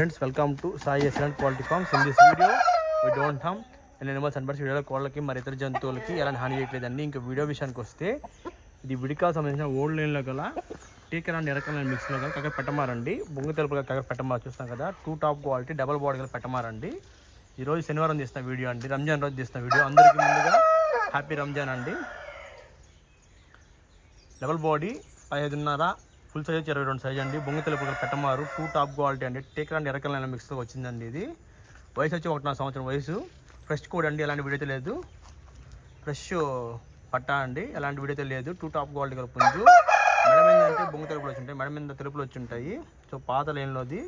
Friends, welcome to Sai Excellent Quality Farms. In this video, we don't harm any animals and birds. వీడియోలో కోళ్ళకి మరి ఇతర జంతువులకి ఎలాంటి హాని చేయట్లేదండి. ఇంకా వీడియో విషయానికి వస్తే ఇది విడికాకు సంబంధించిన ఓల్డ్ లైన్లో గల టీకర్ అండ్ ఎరకల మిక్స్లో గల కగర్ పెట్టమారండి. బొంగు తెలుపుగా కగర్ పెట్టమారు చూస్తాం కదా, 2 టాప్ క్వాలిటీ డబల్ బాడీ గల పెట్టమారండి. ఈరోజు శనివారం తీసిన వీడియో అండి, రంజాన్ రోజు తీసిన వీడియో. అందరికీ ముందుగా హ్యాపీ రంజాన్ అండి. Double body 15.5, full size 22 size అండి. బొంగు తెలుపు పెట్టమారు 2 టాప్ క్వాలిటీ అండి. టేకర్ అండ్ ఎరకల మిక్స్తో వచ్చిందండి. ఇది వయసు వచ్చి 1.5 సంవత్సరం వయసు. ఫ్రెష్ కోడ్ అండి, ఎలాంటి వీడియో లేదు. ఫ్రెష్ పట్టా అండి, ఎలాంటి వీడియో లేదు. 2 టాప్ క్వాలిటీ గల పుంజు. మెడ మీద అంటే బొంగు తెలుపులు వచ్చి ఉంటాయి, మెడ మీద తెలుపులు వచ్చి ఉంటాయి. సో పాత లైన్లోది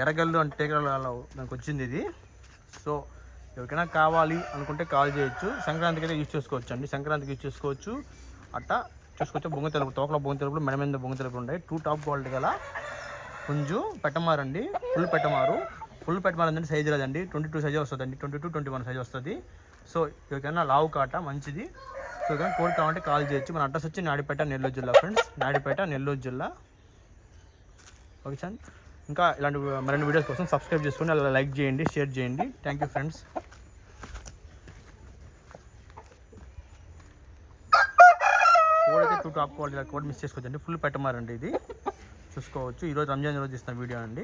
ఎరగల్లు అంటే టేకర్లో మనకు వచ్చింది ఇది. సో ఎవరికైనా కావాలి అనుకుంటే కాల్ చేయొచ్చు. సంక్రాంతికి అయితే యూజ్ చేసుకోవచ్చు అండి, సంక్రాంతికి యూజ్ చేసుకోవచ్చు. అట్టా చూసుకోవచ్చు. బొంగు తెలుపు, తోకలో బొంగు తెలుపులు, మెడ మీద బొంగు తెలుపులు ఉన్నాయి. 2 టాప్ క్వాలిటీ గల పుంజు పెట్టమారండి. ఫుల్ పెట్టమారు. ఫుల్ పెట్టమారు అంటే సైజు రాదండి, 22 సైజు వస్తుందండి, 22-21 సైజు వస్తుంది. సో ఎవరికైనా లావు కాట మంచిది. సో కానీ కోడి కావాలంటే కాల్ చేయొచ్చు. మన అడ్రస్ వచ్చి నాయుడుపేట, నెల్లూరు జిల్లా ఫ్రెండ్స్. నాయుడుపేట, నెల్లూరు జిల్లా. Okay sir. ఇంకా ఇలాంటి మరిన్ని వీడియోస్ కోసం సబ్స్క్రైబ్ చేసుకోండి, అలా లైక్ చేయండి, షేర్ చేయండి. Thank you friends. కోడ్ అయితే 2 టాప్ క్వాలిటీ కోడ్ మిస్ చేసుకోవచ్చండి. ఫుల్ పెట్టమారండి ఇది చూసుకోవచ్చు. ఈరోజు రంజాన్ రోజు ఇస్తున్న వీడియో అండి.